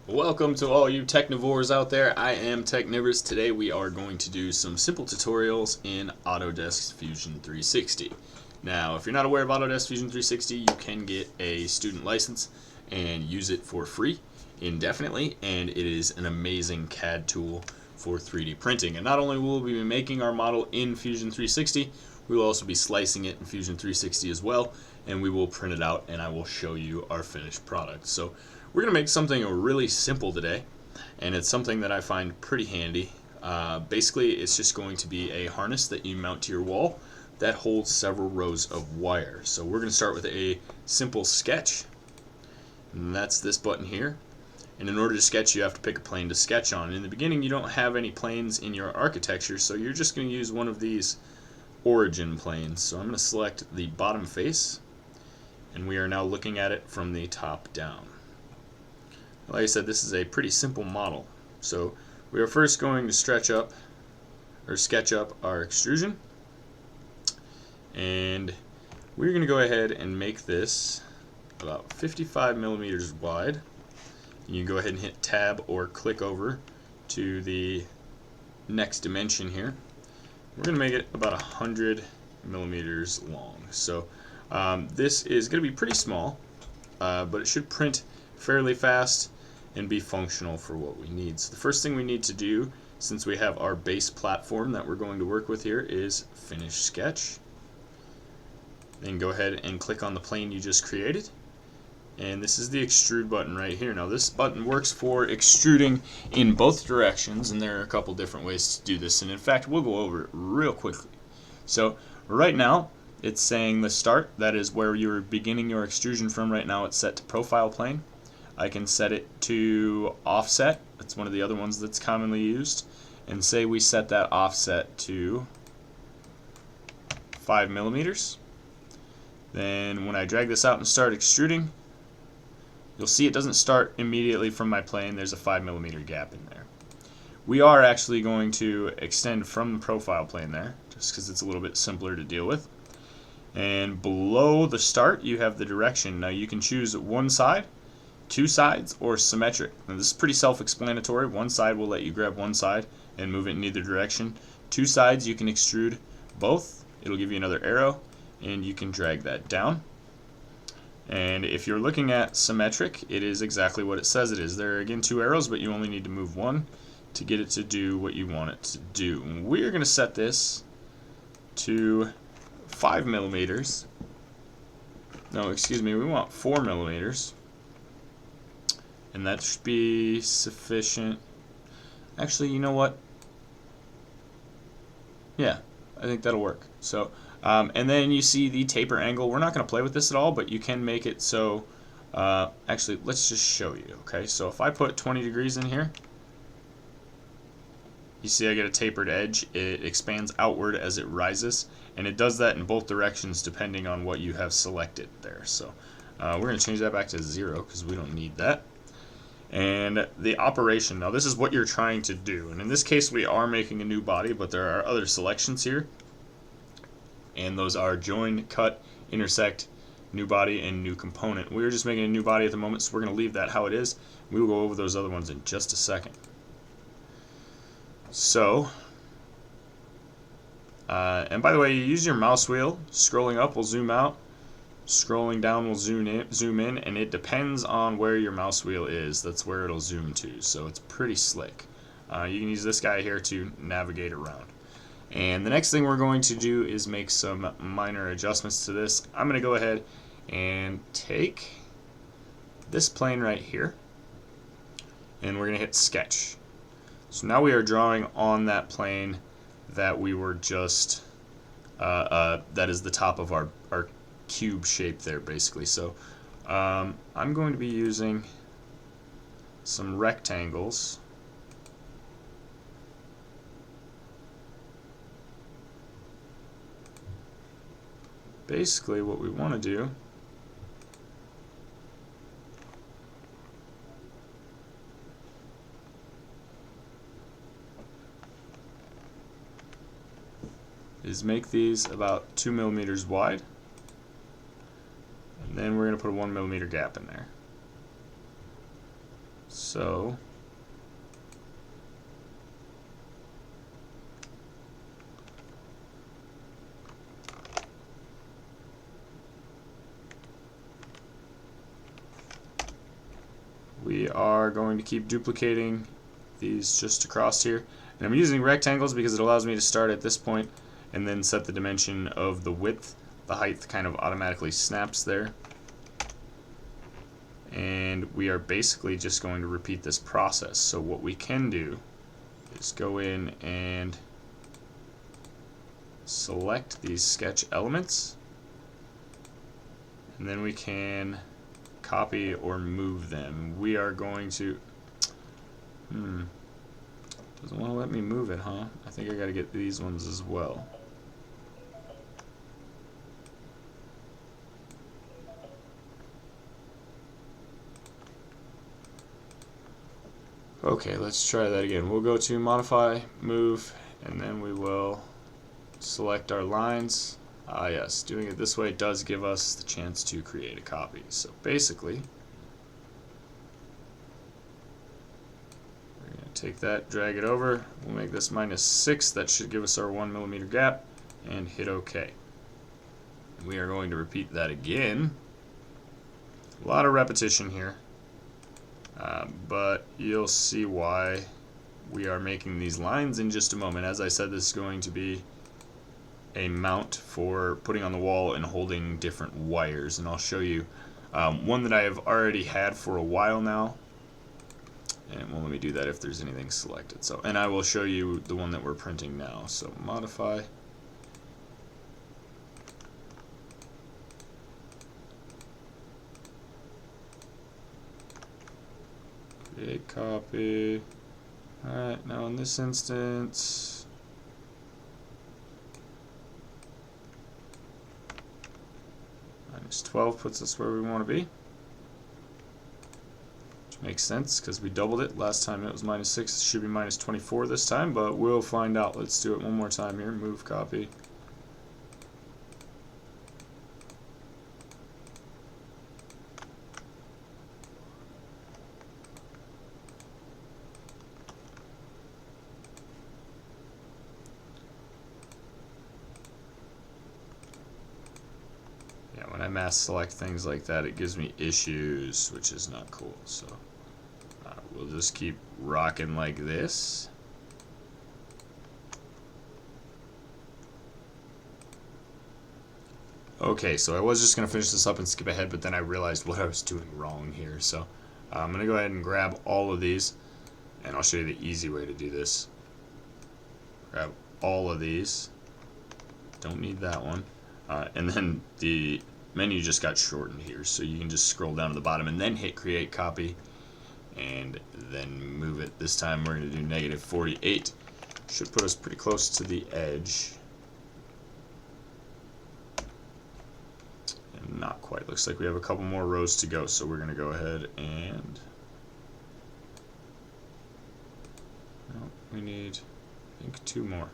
Welcome to all you Technivorous out there. I am Technivorous. Today we are going to do some simple tutorials in Autodesk Fusion 360. Now, if you're not aware of Autodesk Fusion 360, you can get a student license and use it for free indefinitely, and it is an amazing CAD tool for 3D printing. And not only will we be making our model in Fusion 360, we will also be slicing it in Fusion 360 as well, and we will print it out and I will show you our finished product. So we're going to make something really simple today, and it's something that I find pretty handy. Basically, it's just going to be a harness that you mount to your wall that holds several rows of wire. So we're going to start with a simple sketch, and that's this button here. And in order to sketch, you have to pick a plane to sketch on. In the beginning, you don't have any planes in your architecture, so you're just going to use one of these origin planes. So I'm going to select the bottom face, and we are now looking at it from the top down. Like I said, this is a pretty simple model. So we are first going to sketch up our extrusion, and we're going to go ahead and make this about 55 millimeters wide. You can go ahead and hit tab or click over to the next dimension here. We're going to make it about 100 millimeters long. So this is going to be pretty small, but it should print fairly fast and be functional for what we need. So the first thing we need to do, since we have our base platform that we're going to work with here, is finish sketch. Then go ahead and click on the plane you just created. And this is the extrude button right here. Now this button works for extruding in both directions, and there are a couple different ways to do this, and in fact we'll go over it real quickly. So right now it's saying the start, that is where you're beginning your extrusion from. Right now it's set to profile plane. I can set it to offset, that's one of the other ones that's commonly used, and say we set that offset to 5 millimeters. Then when I drag this out and start extruding, you'll see it doesn't start immediately from my plane. There's a 5 millimeter gap in there. We are actually going to extend from the profile plane there, just because it's a little bit simpler to deal with. And below the start you have the direction. Now you can choose one side, two sides, or symmetric. Now this is pretty self-explanatory. One side will let you grab one side and move it in either direction. Two sides you can extrude both. It'll give you another arrow, and you can drag that down. And if you're looking at symmetric, it is exactly what it says it is. There are again two arrows, but you only need to move one to get it to do what you want it to do. And we're going to set this to 5 millimeters. No, excuse me, we want 4 millimeters. And that should be sufficient. Actually, you know what? Yeah, I think that'll work. So, and then you see the taper angle. We're not going to play with this at all, but you can make it so. Actually, let's just show you. Okay, so if I put 20 degrees in here, you see I get a tapered edge. It expands outward as it rises, and it does that in both directions depending on what you have selected there. So we're going to change that back to 0 because we don't need that. And the operation, now this is what you're trying to do, and in this case we are making a new body, but there are other selections here, and those are join, cut, intersect, new body, and new component. We're just making a new body at the moment, so we're going to leave that how it is. We will go over those other ones in just a second. So and by the way, you use your mouse wheel. Scrolling up will zoom out, scrolling down will zoom in, and it depends on where your mouse wheel is. That's where it'll zoom to, so it's pretty slick. You can use this guy here to navigate around. And the next thing we're going to do is make some minor adjustments to this. I'm going to go ahead and take this plane right here, and we're going to hit sketch. So now we are drawing on that plane that we were just, that is the top of our cube shape there basically. So I'm going to be using some rectangles. Basically what we want to do is make these about 2 millimeters wide, and then we're going to put a 1 millimeter gap in there. So we are going to keep duplicating these just across here. And I'm using rectangles because it allows me to start at this point and then set the dimension of the width. The height kind of automatically snaps there. And we are basically just going to repeat this process. So what we can do is go in and select these sketch elements, and then we can copy or move them. We are going to doesn't want to let me move it, huh? I think I gotta get these ones as well. Okay, let's try that again. We'll go to modify, move, and then we will select our lines. Ah yes, doing it this way does give us the chance to create a copy. So basically, we're going to take that, drag it over, we'll make this -6, that should give us our 1mm gap, and hit OK. We are going to repeat that again. A lot of repetition here, but you'll see why we are making these lines in just a moment. As I said, this is going to be a mount for putting on the wall and holding different wires, and I'll show you one that I have already had for a while now, and it won't let me do that if there's anything selected. So, and I will show you the one that we're printing now. So modify, create copy. Alright, now in this instance, -12 puts us where we want to be, which makes sense because we doubled it. Last time it was -6, it should be -24 this time, but we'll find out. Let's do it one more time here. Move, copy. When I mass select things like that, it gives me issues, which is not cool. So we'll just keep rocking like this. Okay, so I was just going to finish this up and skip ahead, but then I realized what I was doing wrong here. So I'm going to go ahead and grab all of these, and I'll show you the easy way to do this. Grab all of these. Don't need that one. And then the menu just got shortened here, so you can just scroll down to the bottom and then hit create copy and then move it. This time we're going to do -48. Should put us pretty close to the edge. And not quite. Looks like we have a couple more rows to go, so we're going to go ahead and we need, I think, 2 more.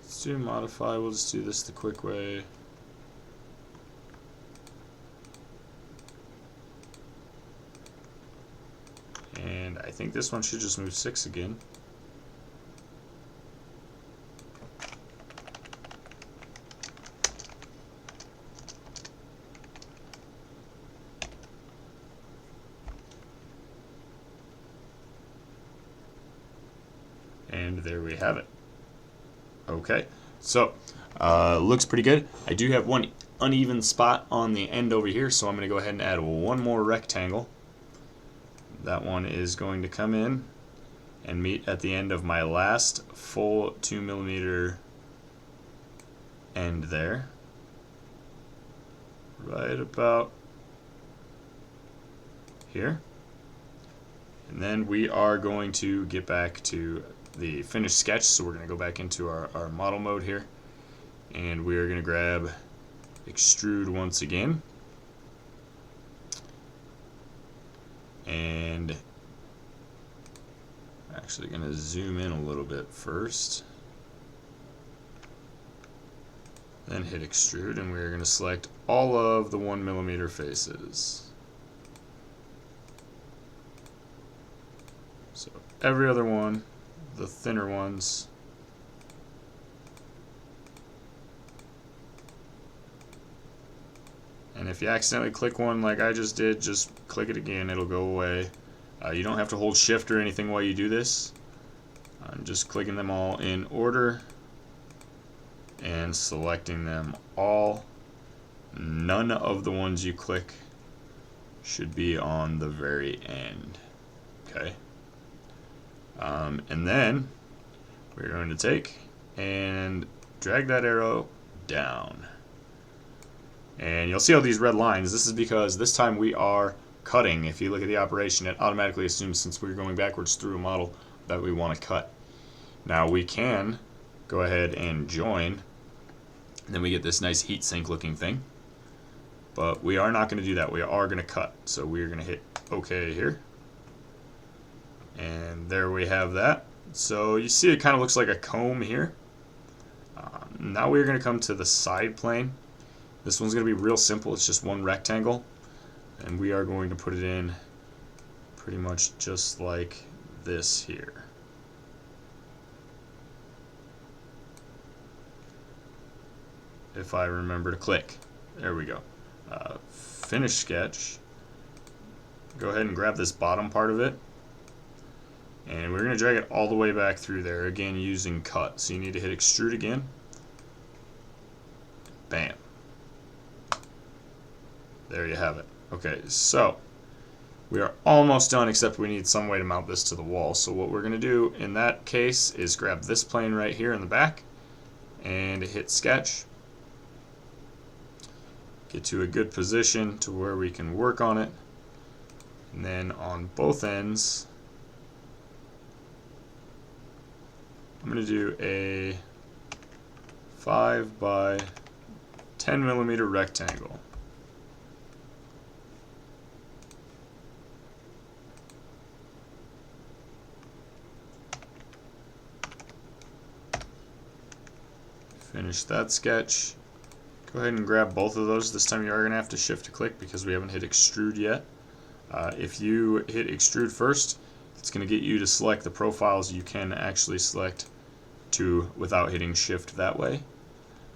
Let's do modify. We'll just do this the quick way. And I think this one should just move 6 again. And there we have it. Okay, so looks pretty good. I do have one uneven spot on the end over here, so I'm going to go ahead and add one more rectangle. That one is going to come in and meet at the end of my last full 2mm end there. Right about here. And then we are going to get back to the finished sketch, so we're going to go back into our model mode here, and we are going to grab extrude once again, and I'm actually going to zoom in a little bit first. Then hit extrude, and we're going to select all of the 1mm faces. So every other one, the thinner ones. And if you accidentally click one like I just did, just click it again, it'll go away. You don't have to hold shift or anything while you do this. I'm just clicking them all in order and selecting them all. None of the ones you click should be on the very end. Okay. And then we're going to take and drag that arrow down. And you'll see all these red lines. This is because this time we are cutting. If you look at the operation, it automatically assumes, since we're going backwards through a model, that we want to cut. Now we can go ahead and join, and then we get this nice heat sink looking thing. But we are not going to do that. We are going to cut. So we're going to hit OK here. And there we have that. So you see it kind of looks like a comb here. Now we're going to come to the side plane. This one's going to be real simple. It's just one rectangle. And we are going to put it in pretty much just like this here. If I remember to click. There we go. Finish sketch. Go ahead and grab this bottom part of it. And we're going to drag it all the way back through there, again using cut. So you need to hit extrude again. Bam. There you have it. Okay, so we are almost done, except we need some way to mount this to the wall. So what we're going to do in that case is grab this plane right here in the back and hit sketch. Get to a good position to where we can work on it. And then on both ends, I'm going to do a 5 by 10mm rectangle. Finish that sketch. Go ahead and grab both of those. This time you are going to have to shift to click because we haven't hit extrude yet. If you hit extrude first, it's going to get you to select the profiles you can actually select to without hitting shift that way.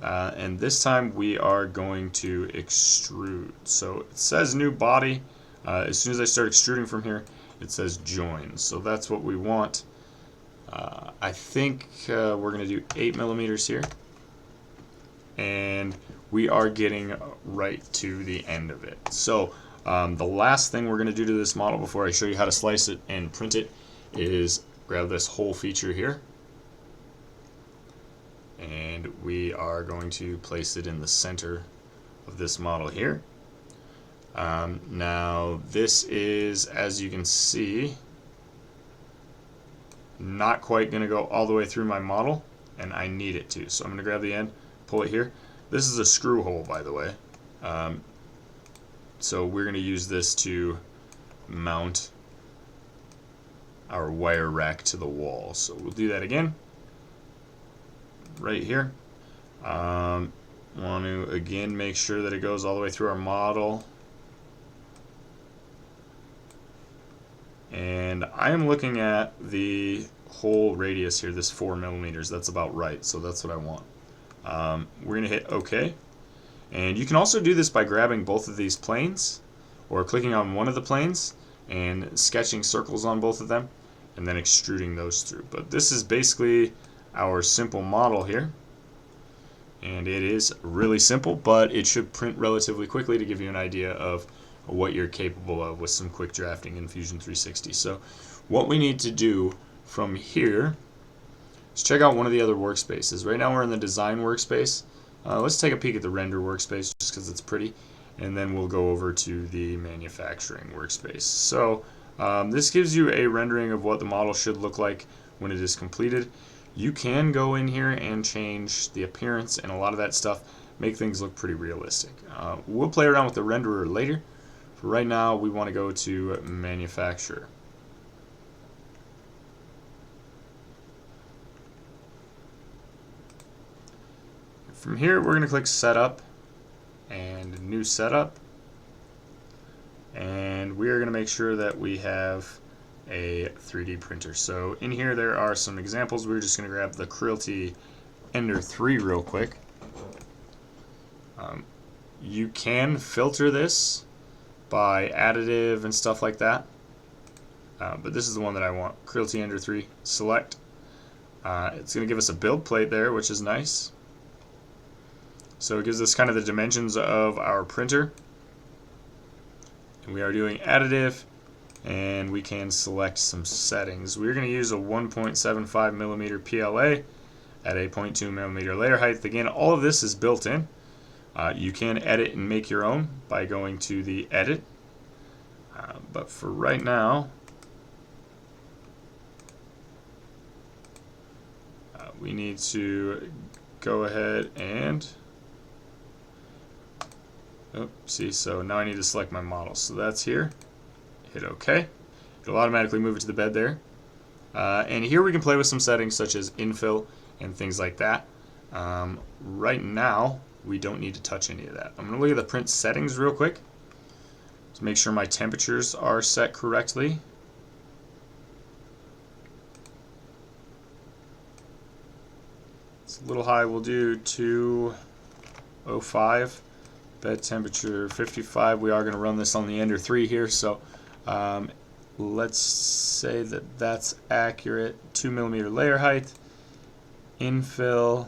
And this time we are going to extrude. So it says new body. As soon as I start extruding from here, it says join. So that's what we want. I think we're going to do 8mm here. And we are getting right to the end of it. So the last thing we're going to do to this model before I show you how to slice it and print it is grab this whole feature here. And we are going to place it in the center of this model here. Now this is, as you can see, not quite going to go all the way through my model, and I need it to. So I'm going to grab the end, pull it here. This is a screw hole, by the way. So we're going to use this to mount our wire rack to the wall. So we'll do that again. Right here. Want to again make sure that it goes all the way through our model. And I am looking at the whole radius here, this 4mm. That's about right, so that's what I want. We're going to hit OK. And you can also do this by grabbing both of these planes or clicking on one of the planes and sketching circles on both of them and then extruding those through. But this is basically our simple model here. And it is really simple, but it should print relatively quickly to give you an idea of what you're capable of with some quick drafting in Fusion 360. So what we need to do from here is check out one of the other workspaces. Right now we're in the design workspace. Let's take a peek at the render workspace just because it's pretty, and then we'll go over to the manufacturing workspace. So this gives you a rendering of what the model should look like when it is completed. You can go in here and change the appearance and a lot of that stuff, make things look pretty realistic. We'll play around with the renderer later. For right now, we want to go to manufacture. From here, we're going to click Setup and New Setup. And we are going to make sure that we have a 3D printer. So in here, there are some examples. We're just going to grab the Cruelty Ender 3 real quick. You can filter this by additive and stuff like that. But this is the one that I want. Cruelty Ender 3. Select. It's going to give us a build plate there, which is nice. So it gives us kind of the dimensions of our printer. And we are doing additive, and we can select some settings. We're going to use a 1.75 millimeter PLA at a 0.2 millimeter layer height. Again, all of this is built in. You can edit and make your own by going to the edit. But for right now, we need to go ahead and so now I need to select my model. So that's here. Hit OK. It'll automatically move it to the bed there. And here we can play with some settings such as infill and things like that. Right now, we don't need to touch any of that. I'm going to look at the print settings real quick to make sure my temperatures are set correctly. It's a little high. We'll do 205. Bed temperature 55. We are going to run this on the Ender 3 here, so let's say that that's accurate. 2 millimeter layer height. Infill.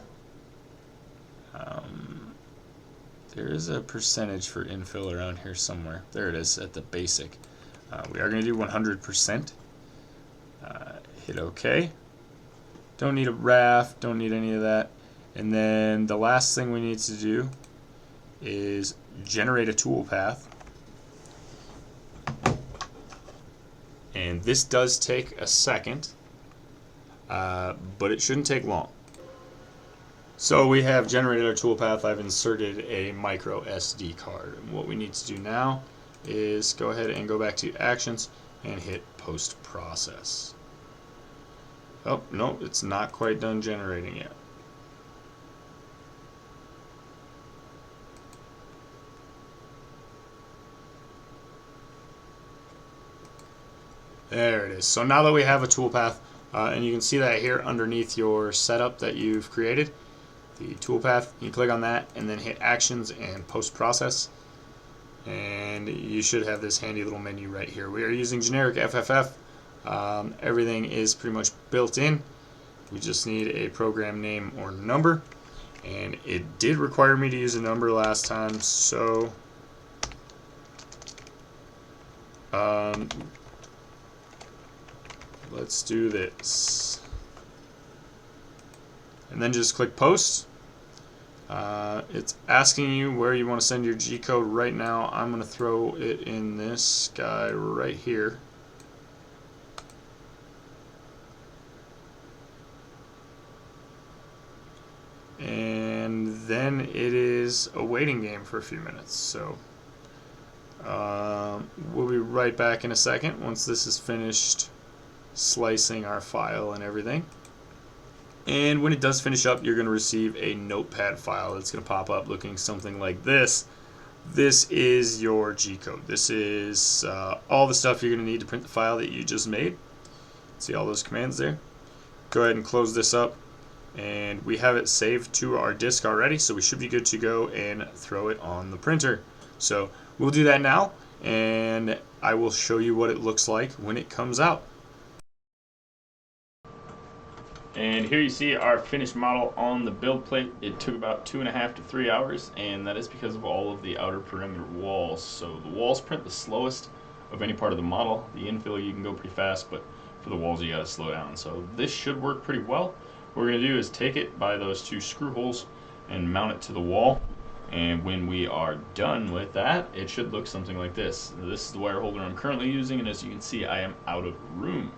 There is a percentage for infill around here somewhere. There it is at the basic. We are going to do 100%. Hit OK. Don't need a raft, don't need any of that. And then the last thing we need to do is generate a toolpath. And this does take a second, but it shouldn't take long. So we have generated our toolpath. I've inserted a micro SD card. And what we need to do now is go ahead and go back to Actions and hit Post Process. Oh, no, it's not quite done generating yet. There it is. So now that we have a toolpath, and you can see that here underneath your setup that you've created, the toolpath, you click on that and then hit Actions and Post Process. And you should have this handy little menu right here. We are using generic FFF. Everything is pretty much built in. We just need a program name or number. And it did require me to use a number last time, so let's do this. And then just click Post. It's asking you where you want to send your G code. Right now I'm going to throw it in this guy right here. And then it is a waiting game for a few minutes. So we'll be right back in a second once this is finished slicing our file and everything. And when it does finish up, you're going to receive a notepad file that's going to pop up looking something like this. This is your G code. This is all the stuff you're going to need to print the file that you just made. See all those commands there? Go ahead and close this up. And we have it saved to our disk already, so we should be good to go and throw it on the printer. So we'll do that now, and I will show you what it looks like when it comes out. And here you see our finished model on the build plate. It took about 2.5 to 3 hours, and that is because of all of the outer perimeter walls. So the walls print the slowest of any part of the model. The infill you can go pretty fast, but for the walls you gotta slow down. So this should work pretty well. What we're gonna do is take it by those 2 screw holes and mount it to the wall. And when we are done with that, it should look something like this. This is the wire holder I'm currently using, and as you can see, I am out of room.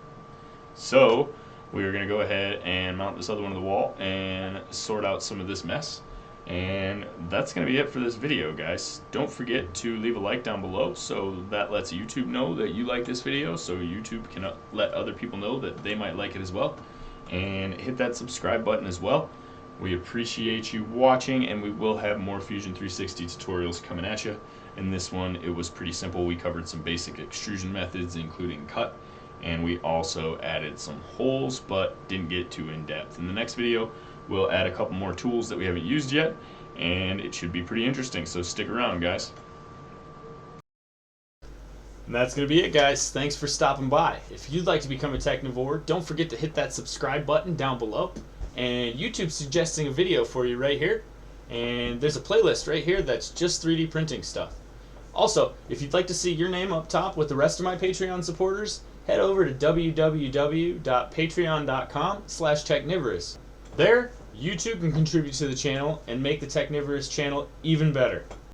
So we are going to go ahead and mount this other one to the wall and sort out some of this mess. And that's going to be it for this video, guys. Don't forget to leave a like down below so that lets YouTube know that you like this video, so YouTube can let other people know that they might like it as well. And hit that subscribe button as well. We appreciate you watching, and we will have more Fusion 360 tutorials coming at you. In this one, it was pretty simple. We covered some basic extrusion methods, including cut, and we also added some holes, but didn't get too in-depth. In the next video, we'll add a couple more tools that we haven't used yet, and it should be pretty interesting, so stick around, guys. And that's going to be it, guys. Thanks for stopping by. If you'd like to become a Technivore, don't forget to hit that subscribe button down below. And YouTube's suggesting a video for you right here. And there's a playlist right here that's just 3D printing stuff. Also, if you'd like to see your name up top with the rest of my Patreon supporters, head over to www.patreon.com/Technivorous. There, you too can contribute to the channel and make the Technivorous channel even better.